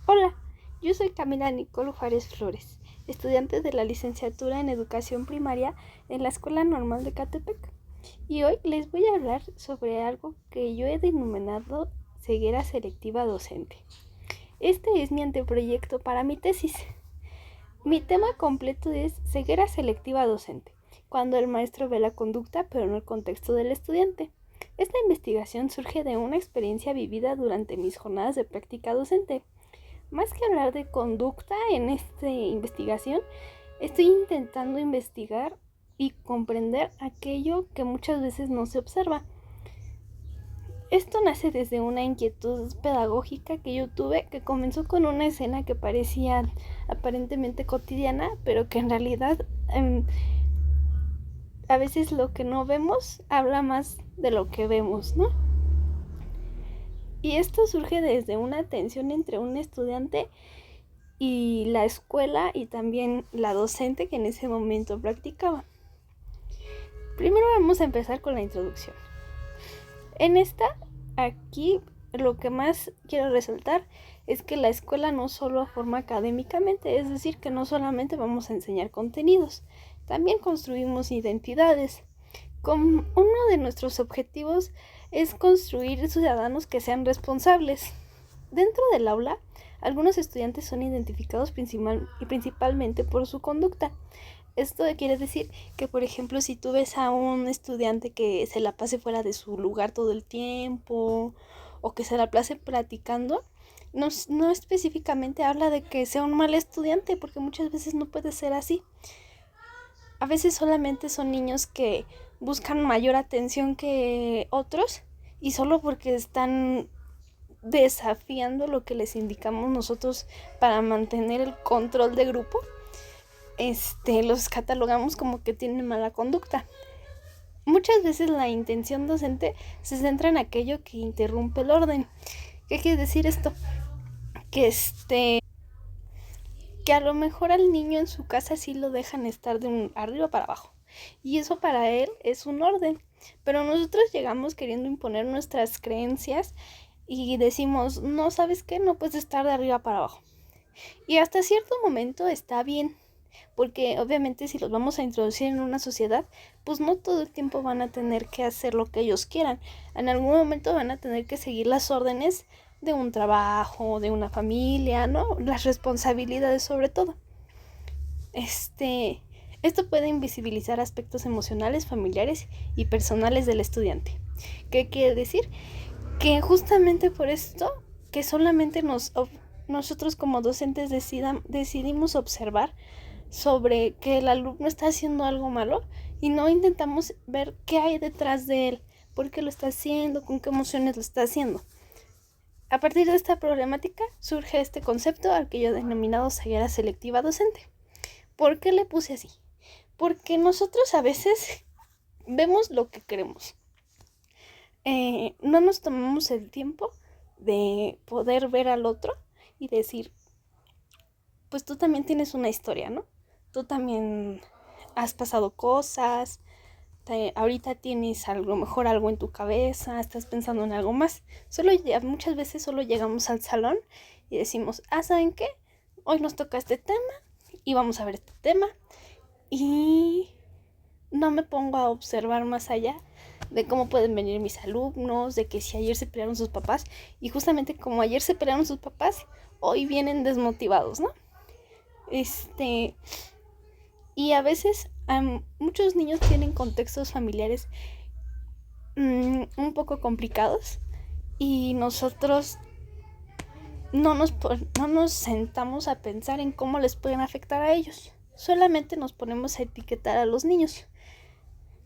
Hola, yo soy Camila Nicole Juárez Flores, estudiante de la licenciatura en Educación Primaria en la Escuela Normal de Catepec. Y hoy les voy a hablar sobre algo que yo he denominado ceguera selectiva docente. Este es mi anteproyecto para mi tesis. Mi tema completo es ceguera selectiva docente, cuando el maestro ve la conducta pero no el contexto del estudiante. Esta investigación surge de una experiencia vivida durante mis jornadas de práctica docente. Más que hablar de conducta en esta investigación, estoy intentando investigar y comprender aquello que muchas veces no se observa. Esto nace desde una inquietud pedagógica que yo tuve, que comenzó con una escena que parecía aparentemente cotidiana, pero que en realidad a veces lo que no vemos habla más de lo que vemos, ¿no? Y esto surge desde una tensión entre un estudiante y la escuela y también la docente que en ese momento practicaba. Primero vamos a empezar con la introducción. Aquí lo que más quiero resaltar es que la escuela no solo forma académicamente, es decir, que no solamente vamos a enseñar contenidos, también construimos identidades. Uno de nuestros objetivos es construir ciudadanos que sean responsables. Dentro del aula, algunos estudiantes son identificados principalmente por su conducta. Esto quiere decir que, por ejemplo, si tú ves a un estudiante que se la pase fuera de su lugar todo el tiempo o que se la pase platicando, no específicamente habla de que sea un mal estudiante, porque muchas veces no puede ser así. A veces solamente son niños que buscan mayor atención que otros y solo porque están desafiando lo que les indicamos nosotros para mantener el control de grupo, los catalogamos como que tienen mala conducta. Muchas veces la intención docente se centra en aquello que interrumpe el orden. ¿Qué quiere decir esto? Que a lo mejor al niño en su casa sí lo dejan estar de arriba para abajo. Y eso para él es un orden. Pero nosotros llegamos queriendo imponer nuestras creencias y decimos, no, ¿sabes qué? No puedes estar de arriba para abajo. Y hasta cierto momento está bien, porque obviamente si los vamos a introducir en una sociedad, pues no todo el tiempo van a tener que hacer lo que ellos quieran. En algún momento van a tener que seguir las órdenes de un trabajo, de una familia, ¿no? Las responsabilidades sobre todo. Esto puede invisibilizar aspectos emocionales, familiares y personales del estudiante. ¿Qué quiere decir? Que justamente por esto, que solamente nosotros como docentes decidimos observar sobre que el alumno está haciendo algo malo y no intentamos ver qué hay detrás de él, por qué lo está haciendo, con qué emociones lo está haciendo. A partir de esta problemática surge este concepto al que yo he denominado ceguera selectiva docente. ¿Por qué le puse así? Porque nosotros a veces vemos lo que queremos. No nos tomamos el tiempo de poder ver al otro y decir, pues tú también tienes una historia, ¿no? Tú también has pasado cosas, ahorita tienes a lo mejor algo en tu cabeza, estás pensando en algo más. Muchas veces solo llegamos al salón y decimos, ¿saben qué? Hoy nos toca este tema y vamos a ver este tema. Y no me pongo a observar más allá de cómo pueden venir mis alumnos, de que si ayer se pelearon sus papás, y justamente como ayer se pelearon sus papás, hoy vienen desmotivados, ¿no? Y a veces muchos niños tienen contextos familiares un poco complicados y nosotros no nos sentamos a pensar en cómo les pueden afectar a ellos. Solamente nos ponemos a etiquetar a los niños.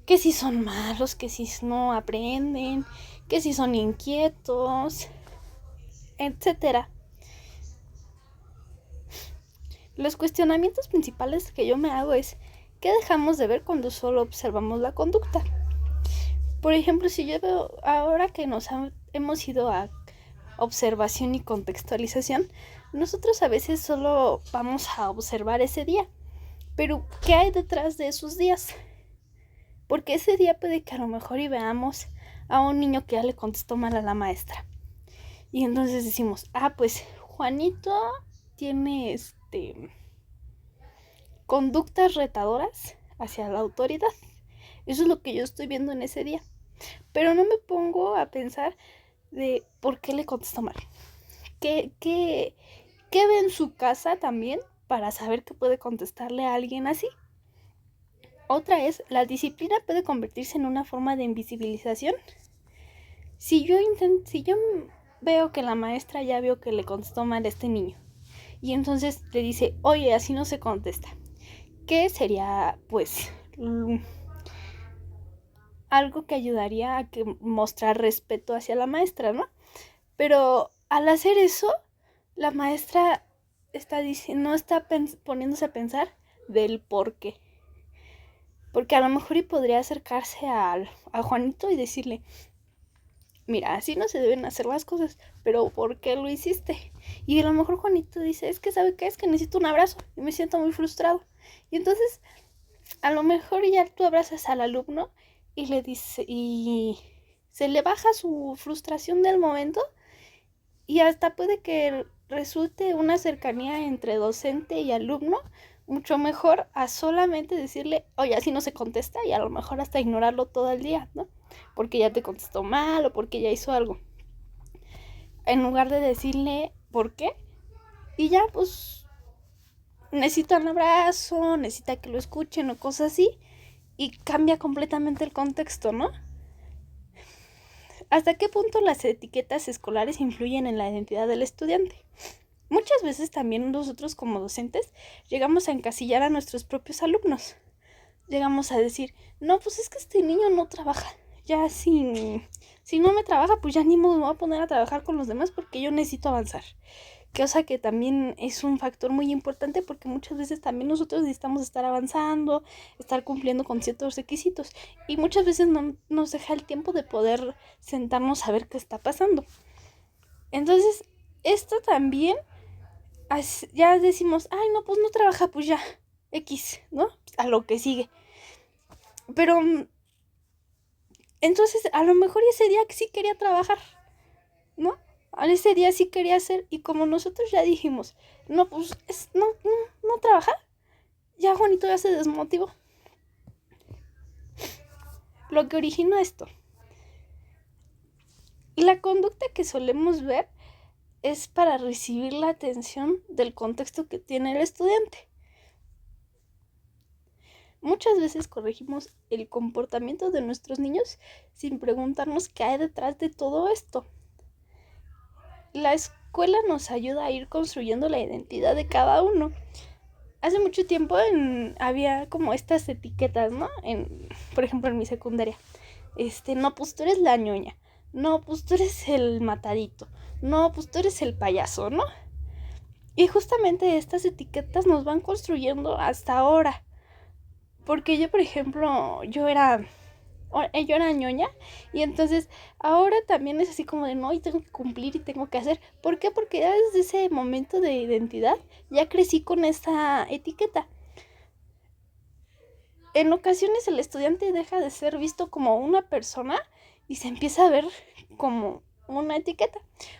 Que si son malos, que si no aprenden, que si son inquietos, etcétera. Los cuestionamientos principales que yo me hago es, ¿qué dejamos de ver cuando solo observamos la conducta? Por ejemplo, si yo veo ahora que hemos ido a observación y contextualización, nosotros a veces solo vamos a observar ese día. Pero, ¿qué hay detrás de esos días? Porque ese día puede que a lo mejor y veamos a un niño que ya le contestó mal a la maestra. Y entonces decimos, pues Juanito tiene conductas retadoras hacia la autoridad. Eso es lo que yo estoy viendo en ese día. Pero no me pongo a pensar de por qué le contestó mal. ¿Qué ve en su casa también para saber que puede contestarle a alguien así? Otra es, la disciplina puede convertirse en una forma de invisibilización. Si yo veo que la maestra ya vio que le contestó mal a este niño y entonces le dice, oye, así no se contesta, ¿qué sería, pues, algo que ayudaría a que mostrar respeto hacia la maestra, ¿no? Pero al hacer eso, la maestra no está poniéndose a pensar del por qué. Porque a lo mejor y podría acercarse a Juanito y decirle, mira, así no se deben hacer las cosas, pero ¿por qué lo hiciste? Y a lo mejor Juanito dice, es que ¿sabe qué? Es que necesito un abrazo y me siento muy frustrado. Y entonces, a lo mejor ya tú abrazas al alumno y le dice, y se le baja su frustración del momento y hasta puede que resulte una cercanía entre docente y alumno mucho mejor a solamente decirle, oye, así no se contesta, y a lo mejor hasta ignorarlo todo el día, ¿no? Porque ya te contestó mal o porque ya hizo algo. En lugar de decirle por qué, y ya pues necesita un abrazo, necesita que lo escuchen o cosas así, y cambia completamente el contexto, ¿no? ¿Hasta qué punto las etiquetas escolares influyen en la identidad del estudiante? Muchas veces también nosotros como docentes llegamos a encasillar a nuestros propios alumnos. Llegamos a decir, no, pues es que este niño no trabaja. Ya si no me trabaja, pues ya ni modo me voy a poner a trabajar con los demás porque yo necesito avanzar. Cosa que también es un factor muy importante porque muchas veces también nosotros necesitamos estar avanzando, estar cumpliendo con ciertos requisitos. Y muchas veces no nos deja el tiempo de poder sentarnos a ver qué está pasando. Entonces, esto también ya decimos, ay, no, pues no trabaja, pues ya, X, ¿no? A lo que sigue. Pero entonces a lo mejor ese día sí quería trabajar, ¿no? Ese día sí quería hacer, y como nosotros ya dijimos, no, pues no trabajar, ya Juanito ya se desmotivó. Lo que originó esto. Y la conducta que solemos ver es para recibir la atención del contexto que tiene el estudiante. Muchas veces corregimos el comportamiento de nuestros niños sin preguntarnos qué hay detrás de todo esto. La escuela nos ayuda a ir construyendo la identidad de cada uno. Hace mucho tiempo había como estas etiquetas, ¿no? Por ejemplo, en mi secundaria. No, pues tú eres la ñoña. No, pues tú eres el matadito. No, pues tú eres el payaso, ¿no? Y justamente estas etiquetas nos van construyendo hasta ahora. Porque yo, por ejemplo, yo era ñoña, y entonces ahora también es así como de no, y tengo que cumplir y tengo que hacer. ¿Por qué? Porque ya desde ese momento de identidad ya crecí con esta etiqueta. En ocasiones el estudiante deja de ser visto como una persona y se empieza a ver como una etiqueta.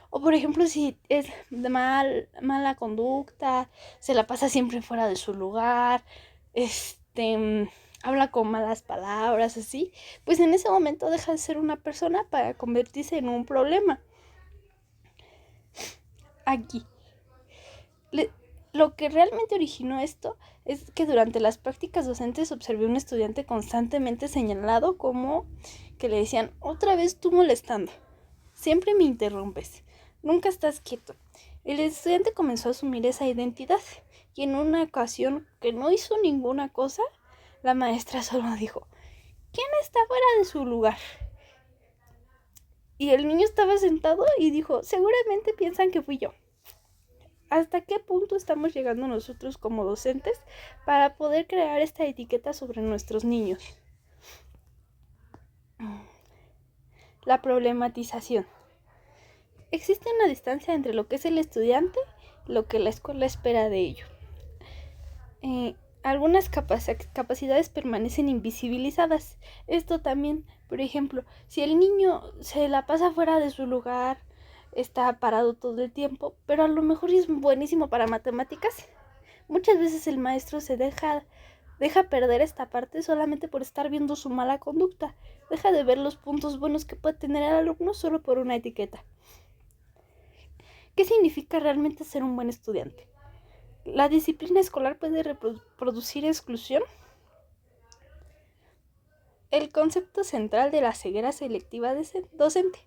O por ejemplo, si es de mala conducta, se la pasa siempre fuera de su lugar, habla con malas palabras, así, pues en ese momento deja de ser una persona para convertirse en un problema. Aquí, lo que realmente originó esto es que durante las prácticas docentes observé un estudiante constantemente señalado como que le decían, otra vez tú molestando, siempre me interrumpes, nunca estás quieto. El estudiante comenzó a asumir esa identidad, y en una ocasión que no hizo ninguna cosa, la maestra solo dijo, ¿quién está fuera de su lugar? Y el niño estaba sentado y dijo, seguramente piensan que fui yo. ¿Hasta qué punto estamos llegando nosotros como docentes para poder crear esta etiqueta sobre nuestros niños? La problematización. Existe una distancia entre lo que es el estudiante y lo que la escuela espera de ello. Algunas capacidades permanecen invisibilizadas. Esto también, por ejemplo, si el niño se la pasa fuera de su lugar, está parado todo el tiempo, pero a lo mejor es buenísimo para matemáticas. Muchas veces el maestro se deja perder esta parte solamente por estar viendo su mala conducta. Deja de ver los puntos buenos que puede tener el alumno solo por una etiqueta. ¿Qué significa realmente ser un buen estudiante? ¿La disciplina escolar puede producir exclusión? El concepto central de la ceguera selectiva docente.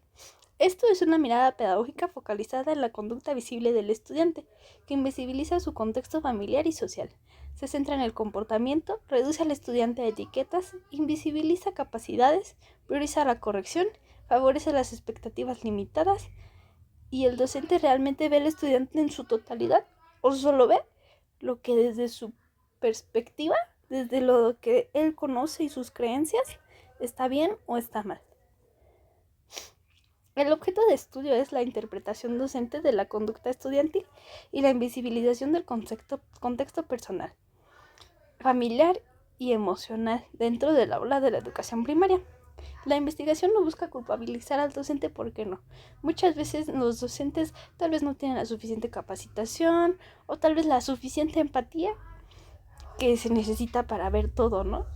Esto es una mirada pedagógica focalizada en la conducta visible del estudiante, que invisibiliza su contexto familiar y social. Se centra en el comportamiento, reduce al estudiante a etiquetas, invisibiliza capacidades, prioriza la corrección, favorece las expectativas limitadas, y el docente realmente ve al estudiante en su totalidad o solo ve lo que desde su perspectiva, desde lo que él conoce y sus creencias, está bien o está mal. El objeto de estudio es la interpretación docente de la conducta estudiantil y la invisibilización del contexto personal, familiar y emocional dentro del aula de la educación primaria. La investigación no busca culpabilizar al docente porque no. Muchas veces los docentes tal vez no tienen la suficiente capacitación o tal vez la suficiente empatía que se necesita para ver todo, ¿no?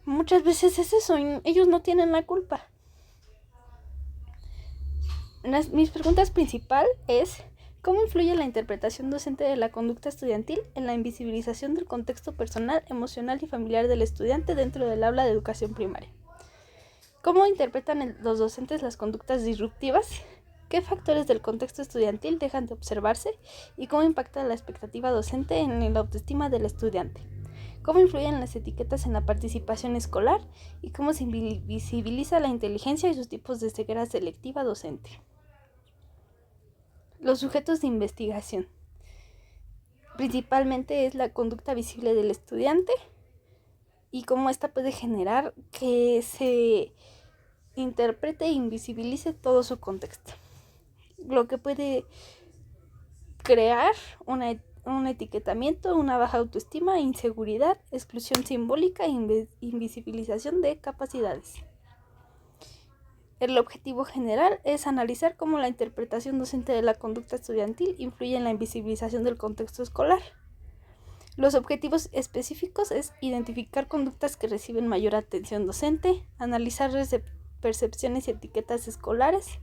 Muchas veces es eso, y ellos no tienen la culpa. Mis preguntas principal es: ¿cómo influye la interpretación docente de la conducta estudiantil en la invisibilización del contexto personal, emocional y familiar del estudiante dentro del aula de educación primaria? ¿Cómo interpretan los docentes las conductas disruptivas? ¿Qué factores del contexto estudiantil dejan de observarse? ¿Y cómo impacta la expectativa docente en la autoestima del estudiante? ¿Cómo influyen las etiquetas en la participación escolar? ¿Y cómo se invisibiliza la inteligencia y sus tipos de ceguera selectiva docente? Los sujetos de investigación. Principalmente es la conducta visible del estudiante y cómo ésta puede generar que se interprete e invisibilice todo su contexto, lo que puede crear un etiquetamiento, una baja autoestima, inseguridad, exclusión simbólica e invisibilización de capacidades. El objetivo general es analizar cómo la interpretación docente de la conducta estudiantil influye en la invisibilización del contexto escolar. Los objetivos específicos es identificar conductas que reciben mayor atención docente, analizar percepciones y etiquetas escolares,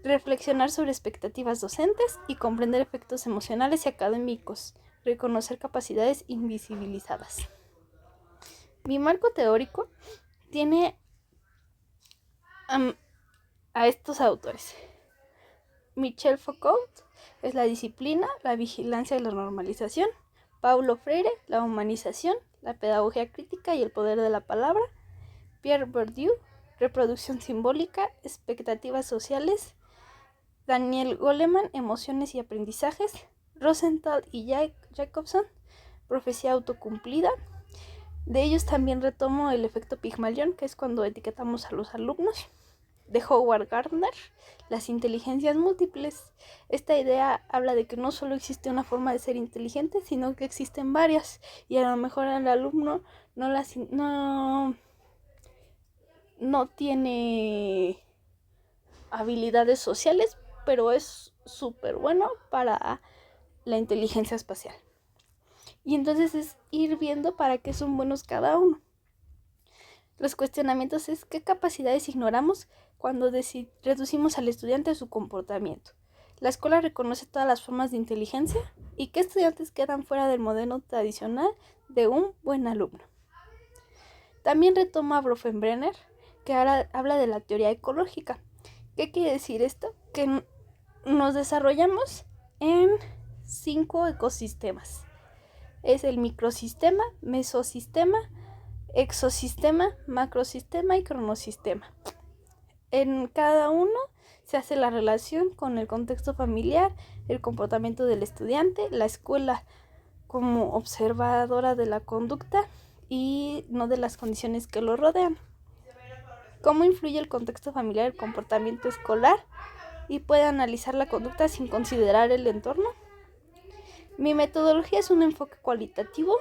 reflexionar sobre expectativas docentes y comprender efectos emocionales y académicos, reconocer capacidades invisibilizadas. Mi marco teórico tiene a estos autores. Michel Foucault es la disciplina, la vigilancia y la normalización. Paulo Freire, la humanización, la pedagogía crítica y el poder de la palabra. Pierre Bourdieu, reproducción simbólica, expectativas sociales. Daniel Goleman, emociones y aprendizajes. Rosenthal y Jacobson, profecía autocumplida. De ellos también retomo el efecto Pigmalión, que es cuando etiquetamos a los alumnos. De Howard Gardner, las inteligencias múltiples. Esta idea habla de que no solo existe una forma de ser inteligente, sino que existen varias, y a lo mejor el alumno no tiene habilidades sociales, pero es súper bueno para la inteligencia espacial. Y entonces es ir viendo para qué son buenos cada uno. Los cuestionamientos es: ¿qué capacidades ignoramos cuando reducimos al estudiante a su comportamiento? ¿La escuela reconoce todas las formas de inteligencia? ¿Y qué estudiantes quedan fuera del modelo tradicional de un buen alumno? También retoma Bronfenbrenner, que ahora habla de la teoría ecológica. ¿Qué quiere decir esto? Que nos desarrollamos en 5 ecosistemas. Es el microsistema, mesosistema, exosistema, macrosistema y cronosistema. En cada uno se hace la relación con el contexto familiar, el comportamiento del estudiante, la escuela como observadora de la conducta y no de las condiciones que lo rodean. ¿Cómo influye el contexto familiar el comportamiento escolar? Y puede analizar la conducta sin considerar el entorno. Mi metodología es un enfoque cualitativo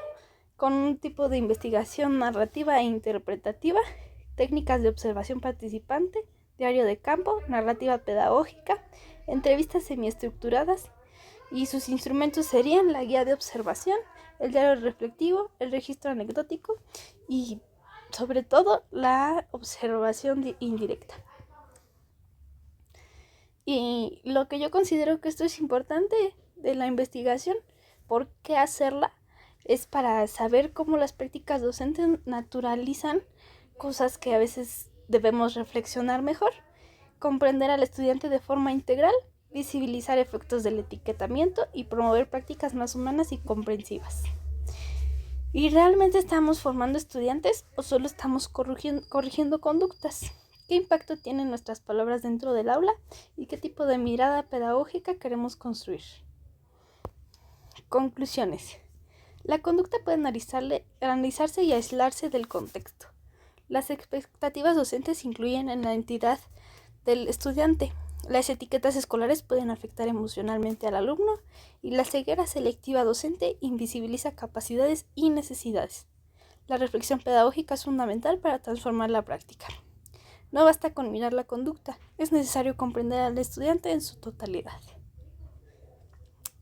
con un tipo de investigación narrativa e interpretativa, técnicas de observación participante, diario de campo, narrativa pedagógica, entrevistas semiestructuradas, y sus instrumentos serían la guía de observación, el diario reflectivo, el registro anecdótico y sobre todo la observación indirecta. Y lo que yo considero que esto es importante de la investigación, ¿por qué hacerla? Es para saber cómo las prácticas docentes naturalizan cosas que a veces debemos reflexionar mejor, comprender al estudiante de forma integral, visibilizar efectos del etiquetamiento y promover prácticas más humanas y comprensivas. ¿Y realmente estamos formando estudiantes o solo estamos corrigiendo conductas? ¿Qué impacto tienen nuestras palabras dentro del aula y qué tipo de mirada pedagógica queremos construir? Conclusiones. La conducta puede analizarse y aislarse del contexto. Las expectativas docentes influyen en la identidad del estudiante. Las etiquetas escolares pueden afectar emocionalmente al alumno y la ceguera selectiva docente invisibiliza capacidades y necesidades. La reflexión pedagógica es fundamental para transformar la práctica. No basta con mirar la conducta, es necesario comprender al estudiante en su totalidad.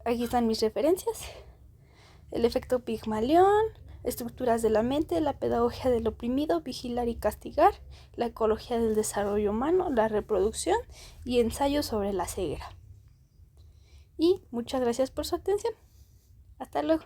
Aquí están mis referencias: el efecto Pigmalión, estructuras de la mente, la pedagogía del oprimido, vigilar y castigar, la ecología del desarrollo humano, la reproducción y ensayos sobre la ceguera. Y muchas gracias por su atención. Hasta luego.